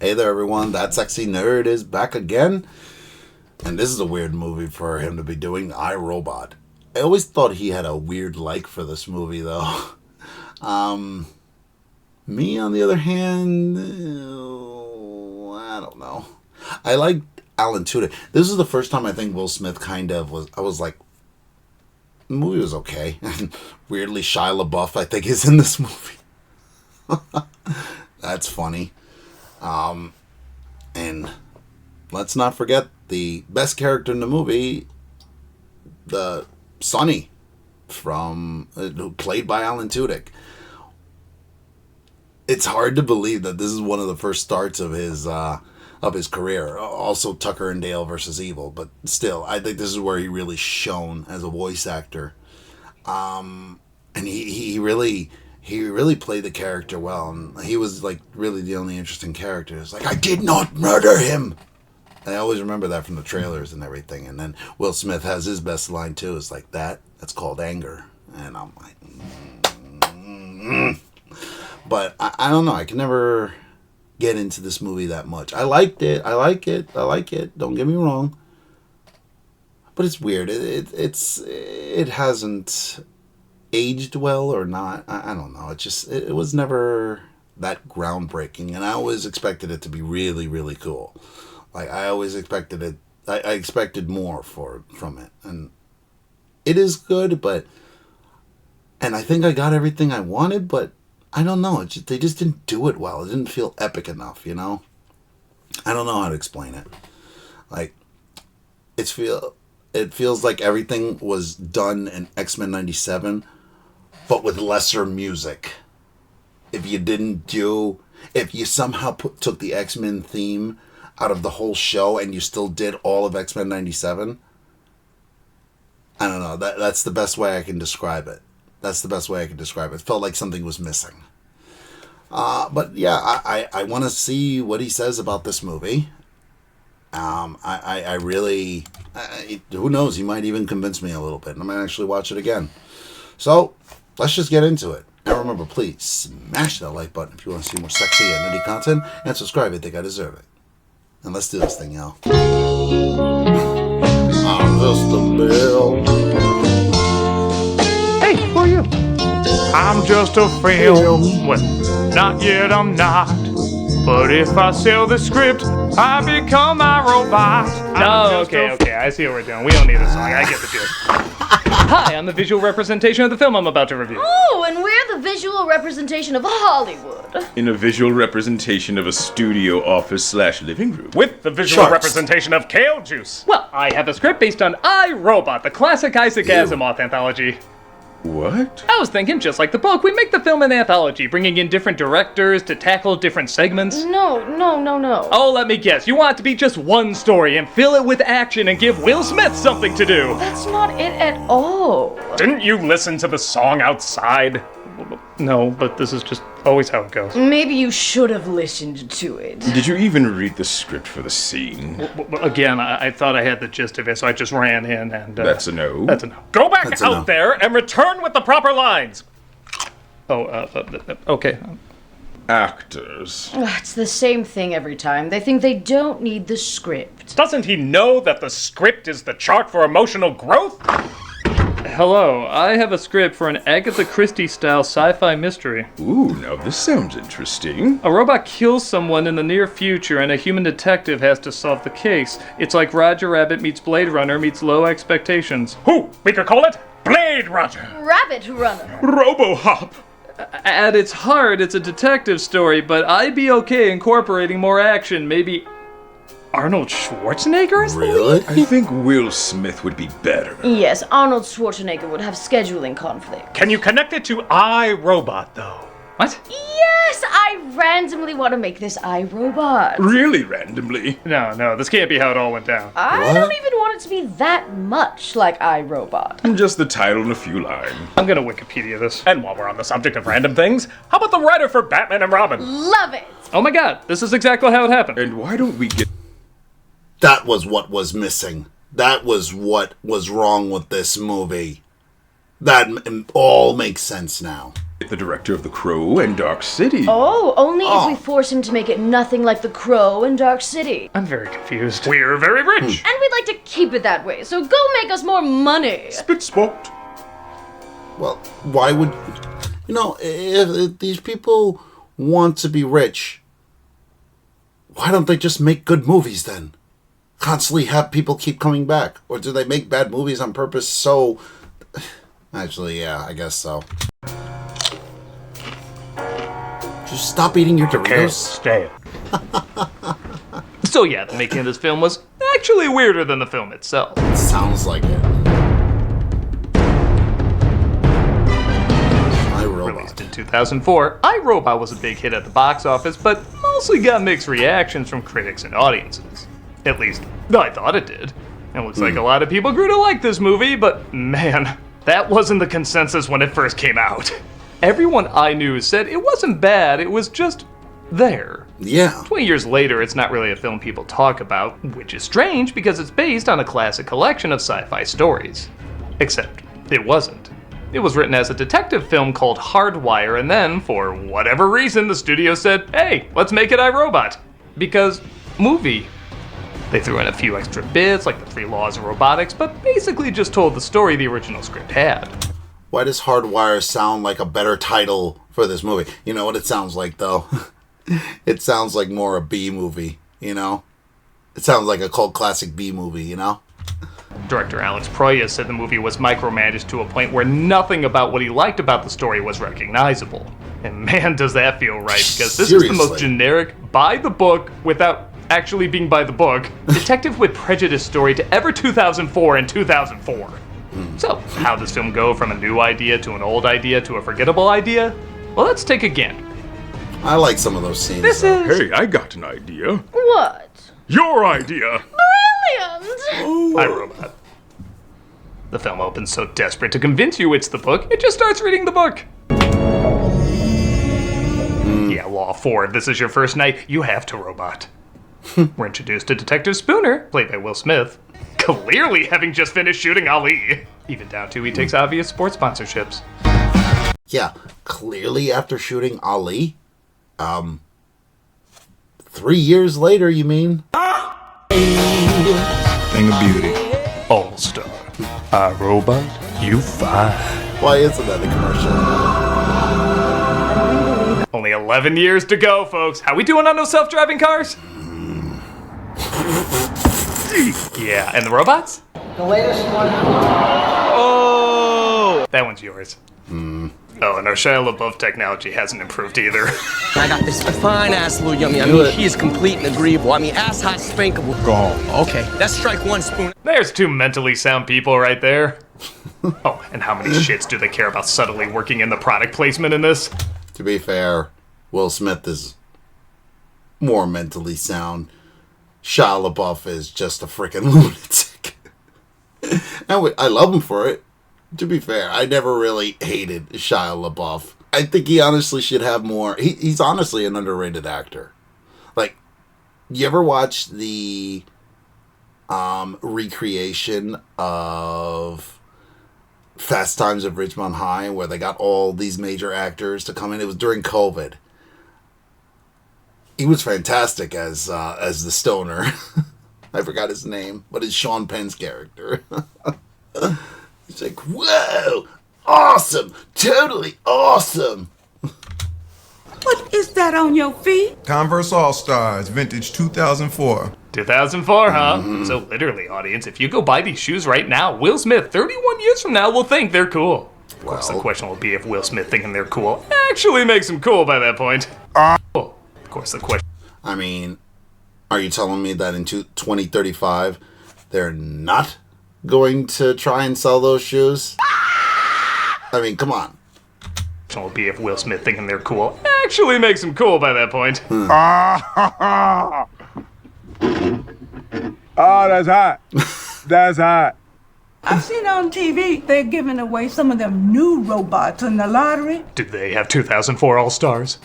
Hey there, everyone. That Sexy Nerd is back again. And this is a weird movie for him to be doing, I, Robot. I always thought he had a weird like for this movie, though. Me, on the other hand, I don't know. I like Alan Tudyk. This is the first time I think Will Smith kind of was, I was like, the movie was okay. Weirdly, Shia LaBeouf, I think, is in this movie. That's funny. And let's not forget the best character in the movie, the Sonny, who played by Alan Tudyk. It's hard to believe that this is one of the first starts of his career. Also, Tucker and Dale versus Evil, but still, I think this is where he really shone as a voice actor. And he really played the character well, and he was like really the only interesting character. It's like, I did not murder him. And I always remember that from the trailers and everything. And then Will Smith has his best line too. It's like that's called anger. And I'm like, But I don't know. I can never get into this movie that much. I liked it. I like it. Don't get me wrong. But it's weird. It hasn't aged well or not. I don't know. It was never that groundbreaking, and I always expected it to be really, really cool. Like, I always expected it. I expected more from it, and it is good. And I think I got everything I wanted, but I don't know. They just didn't do it well. It didn't feel epic enough, you know? I don't know how to explain it. Like, it feels like everything was done in X-Men 97, but with lesser music. If you somehow took the X-Men theme out of the whole show and you still did all of X-Men 97, I don't know. That's the best way I can describe it. It felt like something was missing. But yeah, I want to see what he says about this movie. I really, who knows, he might even convince me a little bit, and I might actually watch it again. So, let's just get into it. And remember, please smash that like button if you want to see more sexy and nitty content, and subscribe if you think I deserve it. And let's do this thing, y'all. I'm just a bill. Hey, who are you? I'm just a film. Well, not yet, I'm not. But if I sell the script, I become my robot. Oh, okay. I see what we're doing. We don't need a song. I get the gist. Hi, I'm the visual representation of the film I'm about to review. Oh, and we're the visual representation of Hollywood. In a visual representation of a studio office/living room. With the visual Sharks. representation of Kale Juice. Well, I have a script based on I, Robot, the classic Isaac Asimov anthology. What? I was thinking, just like the book, we make the film an anthology, bringing in different directors to tackle different segments. No. Oh, let me guess. You want it to be just one story and fill it with action and give Will Smith something to do. That's not it at all. Didn't you listen to the song outside? No, but this is just always how it goes. Maybe you should have listened to it. Did you even read the script for the scene? Again, I thought I had the gist of it, so I just ran in and... That's a no. That's a no. Go back That's a no. out there and return with the proper lines! Okay. Actors. It's the same thing every time. They think they don't need the script. Doesn't he know that the script is the chart for emotional growth? Hello, I have a script for an Agatha Christie-style sci-fi mystery. Ooh, now this sounds interesting. A robot kills someone in the near future and a human detective has to solve the case. It's like Roger Rabbit meets Blade Runner meets Low Expectations. We could call it Blade Runner. Rabbit Runner. RoboHop. At its heart, it's a detective story, but I'd be okay incorporating more action. Maybe Arnold Schwarzenegger is the lead? Really? I think Will Smith would be better. Yes, Arnold Schwarzenegger would have scheduling conflict. Can you connect it to I, Robot, though? What? Yes, I randomly want to make this iRobot. Really randomly. No, this can't be how it all went down. I What? don't even want it to be that much like iRobot. Just the title and a few lines. I'm gonna Wikipedia this. And while we're on the subject of random things, how about the writer for Batman and Robin? Love it! Oh my god, this is exactly how it happened. And why don't we get... That was what was missing. That was what was wrong with this movie. That all makes sense now. The director of The Crow and Dark City. Oh, only if we force him to make it nothing like The Crow and Dark City. I'm very confused. We're very rich. And we'd like to keep it that way, so go make us more money. Spit spot. Well, why would... You know, if these people want to be rich, why don't they just make good movies then? Constantly have people keep coming back? Or do they make bad movies on purpose so... Actually, yeah, I guess so. Just stop eating your Doritos. Stay. So yeah, the making of this film was actually weirder than the film itself. Sounds like it. Released in 2004, iRobot was a big hit at the box office, but mostly got mixed reactions from critics and audiences. At least, I thought it did. It looks like a lot of people grew to like this movie, but man, that wasn't the consensus when it first came out. Everyone I knew said it wasn't bad, it was just there. Yeah. 20 years later, it's not really a film people talk about, which is strange because it's based on a classic collection of sci-fi stories. Except, it wasn't. It was written as a detective film called Hardwire, and then, for whatever reason, the studio said, hey, let's make it iRobot. Because, movie. They threw in a few extra bits, like the 3 laws of robotics, but basically just told the story the original script had. Why does Hardwire sound like a better title for this movie? You know what it sounds like, though? It sounds like more a B movie, you know? It sounds like a cult classic B movie, you know? Director Alex Proyas said the movie was micromanaged to a point where nothing about what he liked about the story was recognizable. And man, does that feel right, because this is the most generic, by the book, without actually being by the book, detective with prejudice story to ever 2004 and 2004. So, how does film go from a new idea to an old idea to a forgettable idea? Well, let's take a gander. I like some of those scenes. This though. is... Hey, I got an idea. What? Your idea. Brilliant! iRobot. The film opens so desperate to convince you it's the book, it just starts reading the book. Yeah, Law 4, if this is your first night, you have to robot. We're introduced to Detective Spooner, played by Will Smith, clearly having just finished shooting Ali. Even down to he takes obvious sports sponsorships. Yeah, clearly after shooting Ali. 3 years later, you mean? Thing of beauty. All-Star. iRobot, you fine. Why isn't that a commercial? Only 11 years to go, folks. How we doing on those self-driving cars? Yeah, and the robots? The latest one. Oh! That one's yours. Oh, and our Shia LaBeouf technology hasn't improved either. I got this fine-ass little yummy. I mean, she is complete and agreeable. I mean, ass-high spankable. Go home. Okay, that's strike one, Spoon. There's 2 mentally sound people right there. Oh, and how many shits do they care about subtly working in the product placement in this? To be fair, Will Smith is more mentally sound. Shia LaBeouf is just a freaking lunatic. And I love him for it. To be fair, I never really hated Shia LaBeouf. I think he honestly should have more... He's honestly an underrated actor. Like, you ever watch the recreation of Fast Times at Ridgemont High, where they got all these major actors to come in? It was during COVID. He was fantastic as the stoner. I forgot his name, but it's Sean Penn's character. He's like, whoa, awesome, totally awesome. What is that on your feet? Converse All-Stars, vintage 2004. 2004, huh? So literally, audience, if you go buy these shoes right now, Will Smith, 31 years from now, will think they're cool. Of course, the question will be if Will Smith thinking they're cool actually makes him cool by that point. Of course, the question... I mean, are you telling me that in 2035, they're not going to try and sell those shoes? I mean, come on. Will be if Will Smith thinking they're cool actually makes him cool by that point. Oh, that's hot. That's hot. I've seen on TV they're giving away some of them new robots in the lottery. Do they have 2004 All-Stars?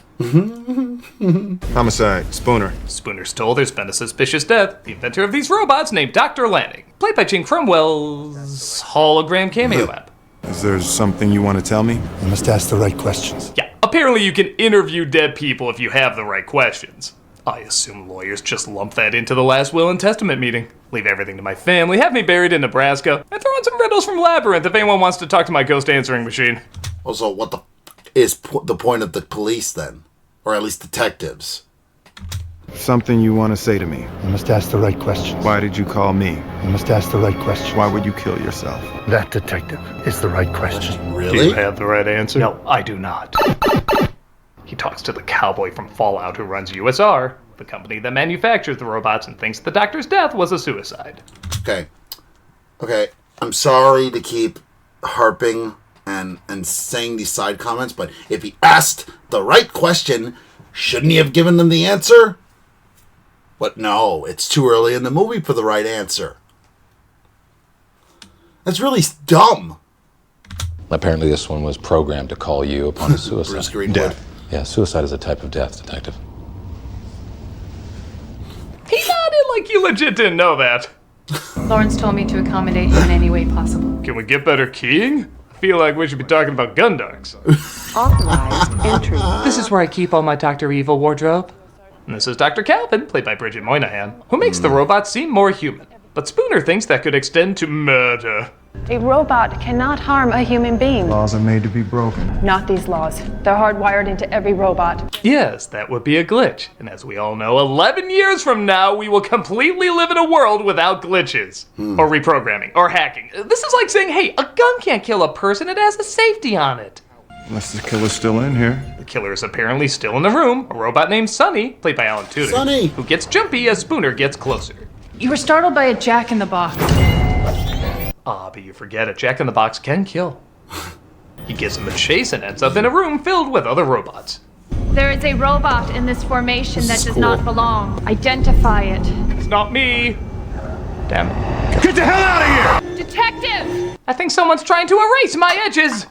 Homicide, Spooner. Spooner's told there's been a suspicious death. The inventor of these robots named Dr. Lanning, played by Jane Cromwell's hologram cameo app. Is there something you want to tell me? You must ask the right questions. Yeah, apparently you can interview dead people if you have the right questions. I assume lawyers just lump that into the last will and testament meeting. Leave everything to my family, have me buried in Nebraska, and throw in some riddles from Labyrinth if anyone wants to talk to my ghost answering machine. Also, what the is the point of the police then? Or at least detectives? Something you want to say to me? You must ask the right questions. Why did you call me? You must ask the right questions. Why would you kill yourself? That, detective, is the right question. Do Really? you have the right answer? No, I do not. He talks to the cowboy from Fallout who runs USR, the company that manufactures the robots, and thinks the doctor's death was a suicide. Okay. I'm sorry to keep harping and saying these side comments, but if he asked the right question, shouldn't he have given them the answer? But no, it's too early in the movie for the right answer. That's really dumb. Apparently this one was programmed to call you upon a suicide. Bruce Greenwood. Death. Yeah, suicide is a type of death, detective. He nodded like you legit didn't know that. Lawrence told me to accommodate you in any way possible. Can we get better keying? I feel like we should be talking about gun ducks. Authorized entry. This is where I keep all my Dr. Evil wardrobe. And this is Dr. Calvin, played by Bridget Moynihan, who makes the robots seem more human. But Spooner thinks that could extend to murder. A robot cannot harm a human being. Laws are made to be broken. Not these laws. They're hardwired into every robot. Yes, that would be a glitch. And as we all know, 11 years from now, we will completely live in a world without glitches. Or reprogramming, or hacking. This is like saying, hey, a gun can't kill a person, it has a safety on it. Unless the killer's still in here. The killer is apparently still in the room, a robot named Sonny, played by Alan Tudyk, Sonny! who gets jumpy as Spooner gets closer. You were startled by a Jack in the Box. Ah, but you forget it, Jack in the Box can kill. He gives him a chase and ends up in a room filled with other robots. There is a robot in this formation This that is does cool. not belong. Identify it. It's not me. Damn it. Get the hell out of here! Detective! I think someone's trying to erase my edges.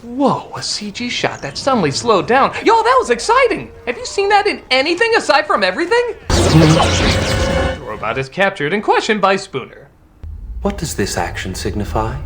Whoa, a CG shot that suddenly slowed down. Yo, that was exciting. Have you seen that in anything aside from everything? The robot is captured and questioned by Spooner. What does this action signify?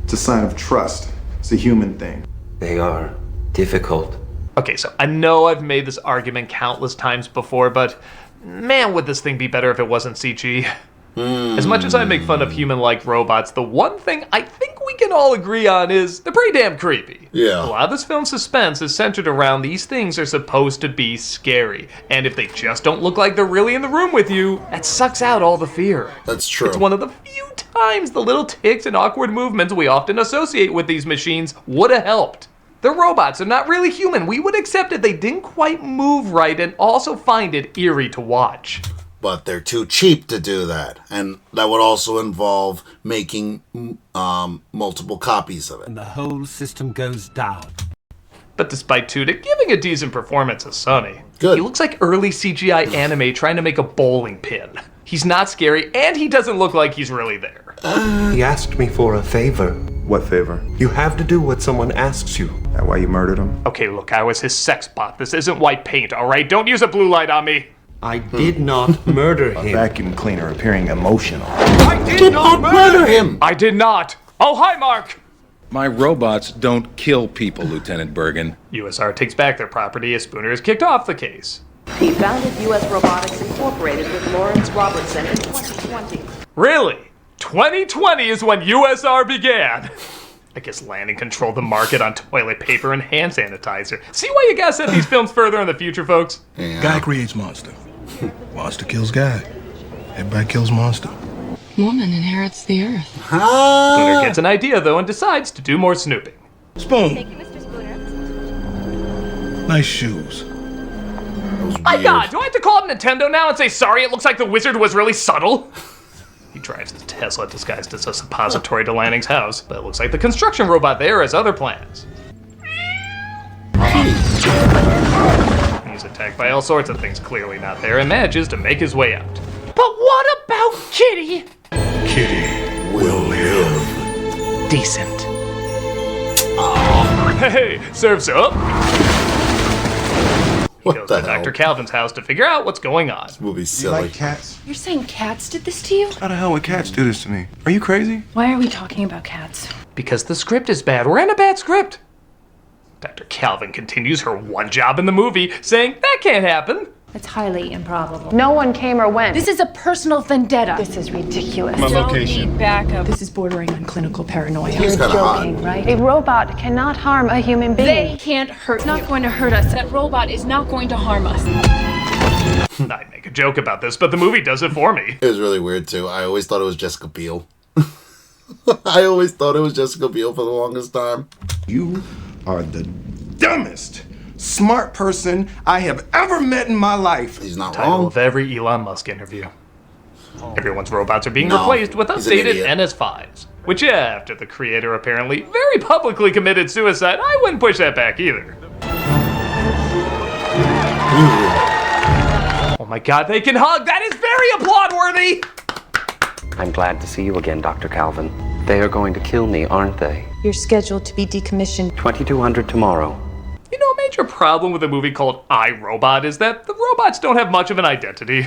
It's a sign of trust. It's a human thing. They are difficult. Okay, so I know I've made this argument countless times before, but man, would this thing be better if it wasn't CG? As much as I make fun of human-like robots, the one thing I think we can all agree on is they're pretty damn creepy. Yeah. A lot of this film's suspense is centered around these things are supposed to be scary, and if they just don't look like they're really in the room with you, that sucks out all the fear. That's true. It's one of the few times the little ticks and awkward movements we often associate with these machines would have helped. They're robots, they're not really human. We would accept it they didn't quite move right and also find it eerie to watch. But they're too cheap to do that. And that would also involve making multiple copies of it. And the whole system goes down. But despite Tudyk giving a decent performance as Sonny, Good. he looks like early CGI anime trying to make a bowling pin. He's not scary, and he doesn't look like he's really there. He asked me for a favor. What favor? You have to do what someone asks you. That why you murdered him? Okay, look, I was his sex bot. This isn't white paint, all right? Don't use a blue light on me. I did not murder A him. vacuum cleaner appearing emotional. Did not murder him! I did not. Oh, hi, Mark. My robots don't kill people, Lieutenant Bergen. USR takes back their property as Spooner is kicked off the case. He founded U.S. Robotics Incorporated with Lawrence Robertson in 2020. Really? 2020 is when USR began. I guess Landon controlled the market on toilet paper and hand sanitizer. See why you gotta set these films further in the future, folks? Yeah. Guy creates monster. Monster kills guy. Everybody kills monster. Woman inherits the earth. Spooner gets an idea, though, and decides to do more snooping. Spoon. Thank you, Mr. Spooner. Nice shoes. My God, do I have to call up Nintendo now and say, sorry, it looks like the wizard was really subtle? He drives the Tesla disguised as a suppository to Lanning's house, but it looks like the construction robot there has other plans. He's attacked by all sorts of things clearly not there and manages to make his way out. But what about Kitty? Kitty will live. Decent. Hey, serves up. He goes to Dr. Calvin's house to figure out what's going on. This movie's You silly. like cats? You're saying cats did this to you? How the hell would cats do this to me? Are you crazy? Why are we talking about cats? Because the script is bad. We're in a bad script. Dr. Calvin continues her one job in the movie, saying that can't happen. It's highly improbable. No one came or went. This is a personal vendetta. This is ridiculous. My location. Need backup. This is bordering on clinical paranoia. It's You're kinda hot. joking, right? A robot cannot harm a human being. They can't hurt. It's not going to hurt us. That robot is not going to harm us. I'd make a joke about this, but the movie does it for me. It was really weird too. I always thought it was Jessica Biel. I always thought it was Jessica Biel for the longest time. You are the dumbest, smart person I have ever met in my life. He's not Title wrong. of every Elon Musk interview. Everyone's robots are being No, replaced with he's an updated idiot. NS5s. Which, after the creator apparently very publicly committed suicide, I wouldn't push that back either. Oh my god, they can hug! That is very applaud-worthy! I'm glad to see you again, Dr. Calvin. They are going to kill me, aren't they? You're scheduled to be decommissioned. 2200 tomorrow. You know, a major problem with a movie called I, Robot is that the robots don't have much of an identity.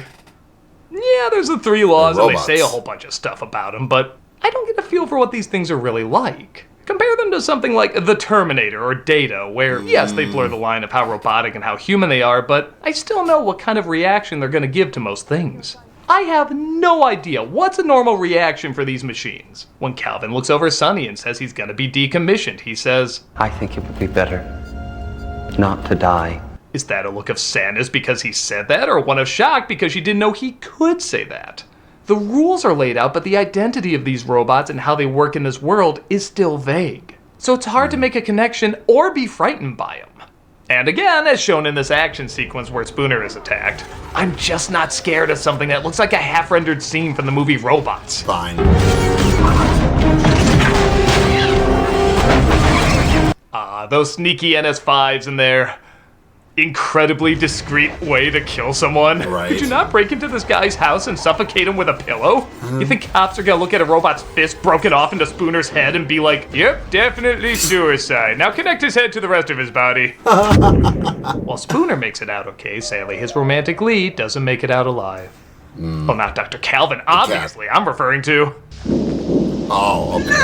Yeah, there's the 3 laws and they say a whole bunch of stuff about them, but I don't get a feel for what these things are really like. Compare them to something like The Terminator or Data, where, yes, they blur the line of how robotic and how human they are, but I still know what kind of reaction they're going to give to most things. I have no idea what's a normal reaction for these machines. When Calvin looks over Sonny and says he's going to be decommissioned, he says, I think it would be better not to die. Is that a look of sadness because he said that, or one of shock because she didn't know he could say that? The rules are laid out, but the identity of these robots and how they work in this world is still vague. So it's hard to make a connection or be frightened by them. And again, as shown in this action sequence where Spooner is attacked, I'm just not scared of something that looks like a half-rendered scene from the movie Robots. Fine. Those sneaky NS5s in their incredibly discreet way to kill someone. Right. Could you not break into this guy's house and suffocate him with a pillow? You think cops are gonna look at a robot's fist broken off into Spooner's head and be like, yep, definitely suicide. Now connect his head to the rest of his body. While Spooner makes it out okay, sadly his romantic lead doesn't make it out alive. Oh, not Dr. Calvin, obviously. I'm referring to... Oh, okay.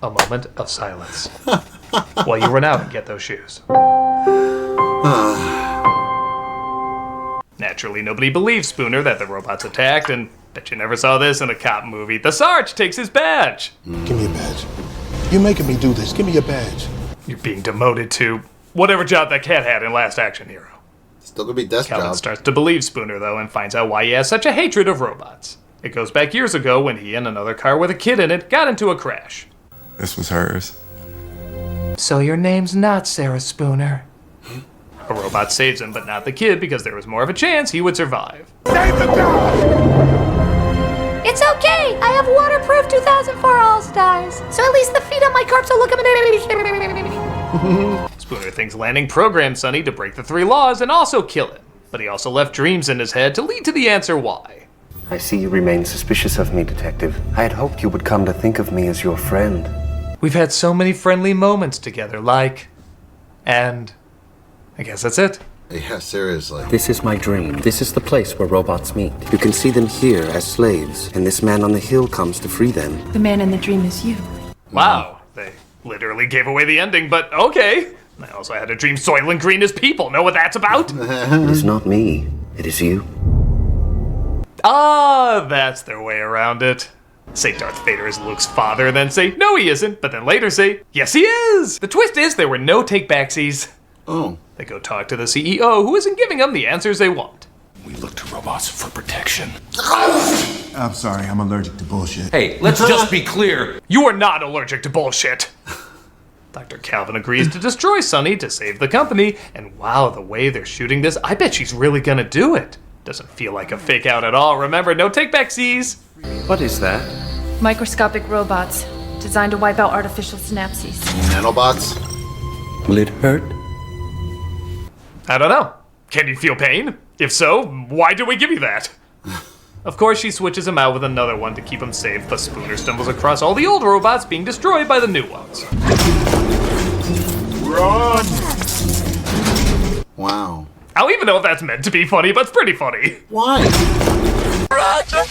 A moment of silence. While you run out and get those shoes. Naturally, nobody believes Spooner that the robot's attacked, and bet you never saw this in a cop movie. The Sarge takes his badge. Give me a badge. You're making me do this. Give me your badge. You're being demoted to whatever job that cat had in Last Action Hero. Still gonna be desk Calvin job. starts to believe Spooner, though, and finds out why he has such a hatred of robots. It goes back years ago when he and another car with a kid in it got into a crash. This was hers. So your name's not Sarah Spooner. A robot saves him, but not the kid, because there was more of a chance he would survive. It's okay! I have waterproof 2004 All-Stars, so at least the feet on my corpse will look Spooner thinks landing programmed Sonny to break the 3 laws and also kill him. But he also left dreams in his head to lead to the answer why. I see you remain suspicious of me, Detective. I had hoped you would come to think of me as your friend. We've had so many friendly moments together, like... And... I guess that's it. Yeah, seriously. This is my dream. This is the place where robots meet. You can see them here as slaves, and this man on the hill comes to free them. The man in the dream is you. Wow, they literally gave away the ending, but okay. I also had a dream Soylent Green is people. Know what that's about? It is not me. It is you. Ah, that's their way around it. Say Darth Vader is Luke's father, then say, no he isn't, but then later say, yes he is! The twist is there were no take-backsies. Oh. They go talk to the CEO, who isn't giving them the answers they want. We look to robots for protection. I'm sorry, I'm allergic to bullshit. Hey, let's just be clear. You are not allergic to bullshit. Dr. Calvin agrees to destroy Sonny to save the company, and wow, the way they're shooting this, I bet she's really gonna do it. Doesn't feel like a fake out at all. Remember, no take-backsies. What is that? Microscopic robots, designed to wipe out artificial synapses. Nanobots? Will it hurt? I don't know. Can you feel pain? If so, why do we give you that? Of course, she switches him out with another one to keep him safe, but Spooner stumbles across all the old robots being destroyed by the new ones. Run! even know if that's meant to be funny, but it's pretty funny. Why? Roger!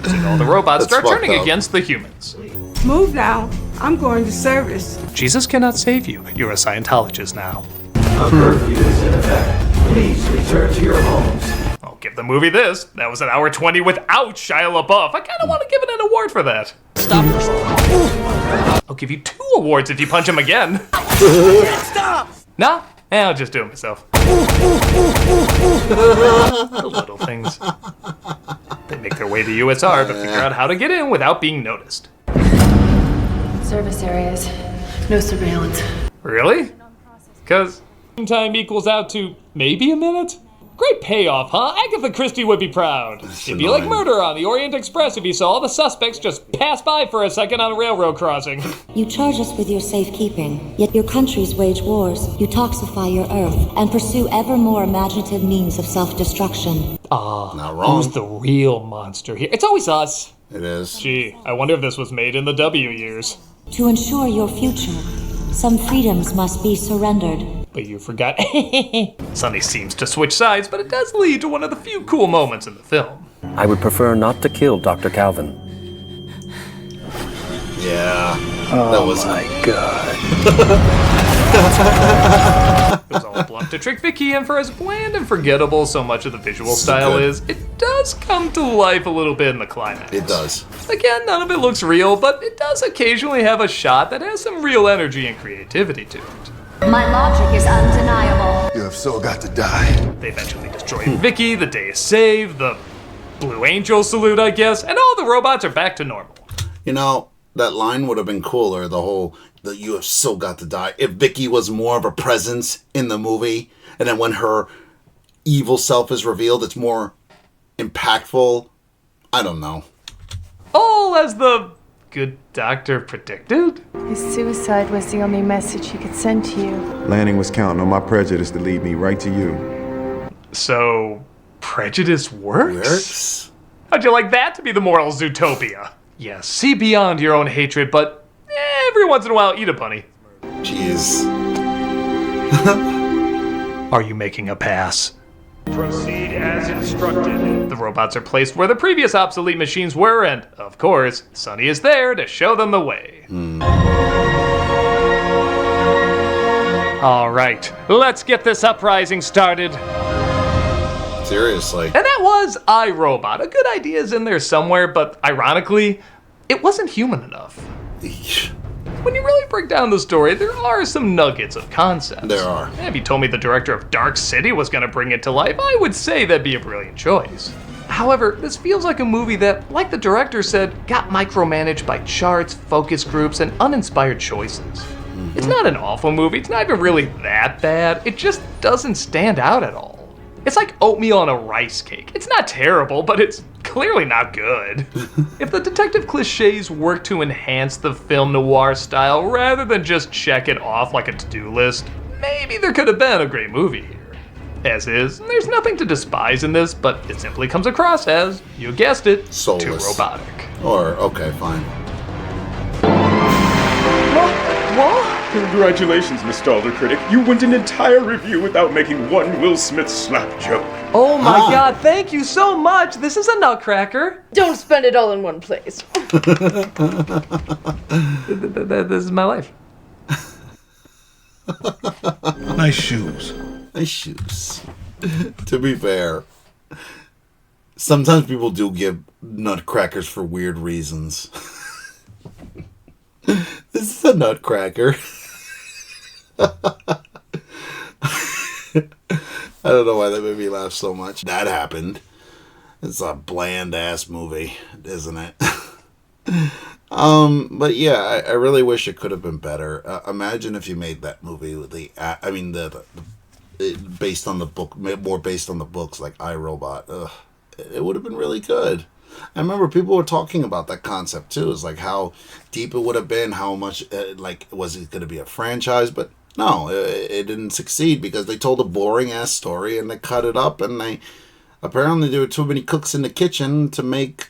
So all the robots start turning against the humans. Move now. I'm going to service. Jesus cannot save you. You're a Scientologist now. A curfew is in effect. Please return to your homes. I'll give the movie this. That was an hour 20 without Shia LaBeouf. I kind of want to give it an award for that. Stop yourself. I'll give you 2 awards if you punch him again. Stop! Nah, I'll just do it myself. The little things. They make their way to USR to figure out how to get in without being noticed. Service areas. No surveillance. Really? Because time equals out to maybe a minute? Great payoff, huh? Agatha Christie would be proud. It'd be like murder on the Orient Express if you saw all the suspects just pass by for a second on a railroad crossing. You charge us with your safekeeping, yet your countries wage wars. You toxify your earth and pursue ever more imaginative means of self-destruction. Not wrong. Who's the real monster here? It's always us. It is. Gee, I wonder if this was made in the W years. To ensure your future, some freedoms must be surrendered. But you forgot. Sonny seems to switch sides, but it does lead to one of the few cool moments in the film. I would prefer not to kill Dr. Calvin. Yeah. That was my God. It was all bluff to trick Vicky, and for as bland and forgettable so much of the visual style is, it does come to life a little bit in the climax. It does. Again, none of it looks real, but it does occasionally have a shot that has some real energy and creativity to it. My logic is undeniable. You have so got to die. They eventually destroy Vicky, the day is saved, the Blue Angel salute, I guess, and all the robots are back to normal. You know, that line would have been cooler, you have so got to die, if Vicky was more of a presence in the movie, and then when her evil self is revealed, it's more impactful. I don't know. All as the good doctor predicted? His suicide was the only message he could send to you. Lanning was counting on my prejudice to lead me right to you. So, prejudice works? How'd you like that to be the moral Zootopia? Yes, see beyond your own hatred, but every once in a while, eat a bunny. Jeez. Are you making a pass? Proceed as instructed. The robots are placed where the previous obsolete machines were, and, of course, Sonny is there to show them the way. All right, let's get this uprising started. Seriously. And that was iRobot. A good idea is in there somewhere, but ironically, it wasn't human enough. When you really break down the story, there are some nuggets of concept. There are. If you told me the director of Dark City was going to bring it to life, I would say that'd be a brilliant choice. However, this feels like a movie that, like the director said, got micromanaged by charts, focus groups, and uninspired choices. It's not an awful movie, it's not even really that bad, it just doesn't stand out at all. It's like oatmeal on a rice cake. It's not terrible, but it's clearly not good. If the detective cliches work to enhance the film noir style rather than just check it off like a to-do list, maybe there could have been a great movie here. As is, there's nothing to despise in this, but it simply comes across as, you guessed it, soulless. Too robotic. Or, okay, fine. What? Congratulations, Nostalgia Critic. You went an entire review without making one Will Smith slap joke. Oh my god, thank you so much. This is a nutcracker. Don't spend it all in one place. This is my life. Nice shoes. Nice shoes. To be fair, sometimes people do give nutcrackers for weird reasons. This is a nutcracker. I don't know why that made me laugh so much. That happened. It's a bland ass movie, isn't it? But yeah, I really wish it could have been better. Imagine if you made that movie with based on the book, more based on the books, like iRobot. It would have been really good. I remember people were talking about that concept too. It's like how deep it would have been, how much, was it going to be a franchise? But no, it didn't succeed because they told a boring ass story and they cut it up, and apparently there were too many cooks in the kitchen to make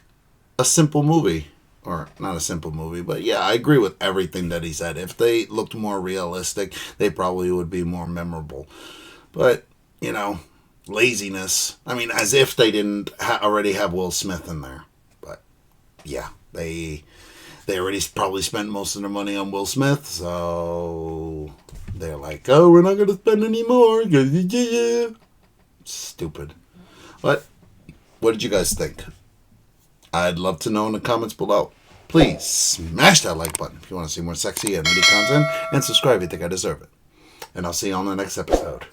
a simple movie or not a simple movie, but yeah, I agree with everything that he said. If they looked more realistic, they probably would be more memorable. But, you know, laziness. I mean, as if they didn't already have Will Smith in there. But, yeah, they already probably spent most of their money on Will Smith, so they're like, oh, we're not going to spend any more. Stupid. But what did you guys think? I'd love to know in the comments below. Please smash that like button if you want to see more sexy and witty content, and subscribe if you think I deserve it. And I'll see you on the next episode.